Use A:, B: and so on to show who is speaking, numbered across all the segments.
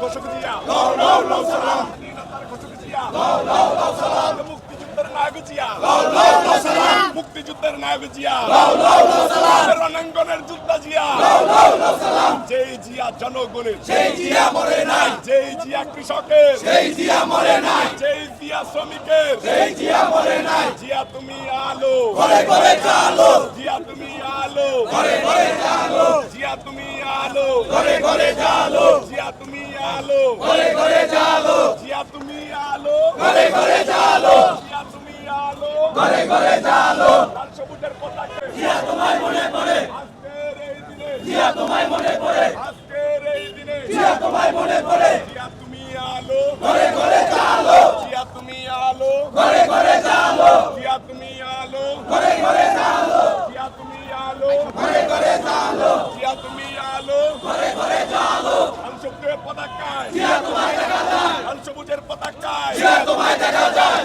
A: ঘোষক জিয়া, স্বাধীনতার ঘোষক জিয়া, মুক্তিযুদ্ধের নায়ক জিয়া, মুক্তিযুদ্ধের নায়ক জিয়া, রণাঙ্গনের যোদ্ধা জিয়া, যেই জিয়া জনগণের,
B: সেই জিয়া মরে নাই,
A: যেই জিয়া কৃষকের,
B: সেই জিয়া মরে নাই,
A: যেই জিয়া শ্রমিকের,
B: সেই জিয়া মরে নাই।
A: জিয়া তুমি আলো,
B: ঘরে ঘরে জালো,
A: জিয়া তুমি আলো,
B: ঘরে ঘরে জালো,
A: জিয়া তুমি আলো,
B: ঘরে ঘরে জালো,
A: জিয়া তুমি আলো,
B: ঘরে ঘরে জালো,
A: জিয়া তুমি আলো,
B: ঘরে ঘরে জালো,
A: জিয়া তুমি আলো,
B: ঘরে ঘরে জালো।
A: লাল সবুজের পতাকা
B: জিয়া তোমায় মনে পড়ে,
A: আজকের এই দিনে,
B: জিয়া তোমায় মনে পড়ে,
A: আজকের এই দিনে,
B: জিয়া তোমায় মনে পড়ে।
A: জিয়া তুমি আলো,
B: ঘরে ঘরে জালো,
A: জিয়া তুমি আলো,
B: ঘরে ঘরে জালো,
A: জিয়া তুমি আলো,
B: ঘরে ঘরে জালো,
A: জিয়া তুমি আলো,
B: ঘরে ঘরে জালো,
A: জিয়া তুমি আলো,
B: ঘরে ঘরে জালো।
A: লাল সবুজের পতাকায়,
B: জিয়া তোমায় দেখা যায়,
A: লাল সবুজের পতাকায়,
B: জিয়া তোমায় দেখা যায়,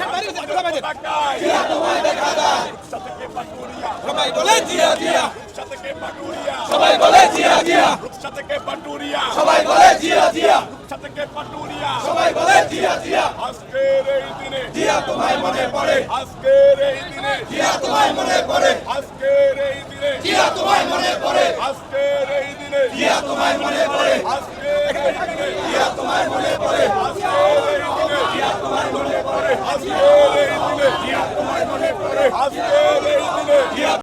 A: পতাকায়,
B: জিয়া তোমায় দেখা যায়।
A: রূপসা থেকে পাটুরিয়া,
B: সবাই বলে জিয়া জিয়া,
A: রূপসা থেকে পাটুরিয়া,
B: সবাই বলে জিয়া জিয়া,
A: রূপসা থেকে পাটুরিয়া,
B: সবাই বলে জিয়া জিয়া,
A: রূপসা থেকে পাটুরিয়া,
B: সবাই বলে জিয়া জিয়া।
A: আজকের এই দিনে,
B: জিয়া তোমায় মনে পড়ে,
A: আজকের এই দিনে,
B: জিয়া তোমায় মনে পড়ে,
A: আজকের এই দিনে,
B: জিয়া তোমায় মনে পড়ে,
A: আজকের এই দিনে,
B: জিয়া তোমায় মনে পড়ে,
A: আজকের এই দিনে,
B: জিয়া তোমায় মনে পড়ে,
A: আজকের এই দিনে,
B: জিয়া তোমায় মনে পড়ে,
A: আজকের এই দিনে,
B: জিয়া তোমায় মনে পড়ে,
A: আজকের এই দিনে,
B: জিয়া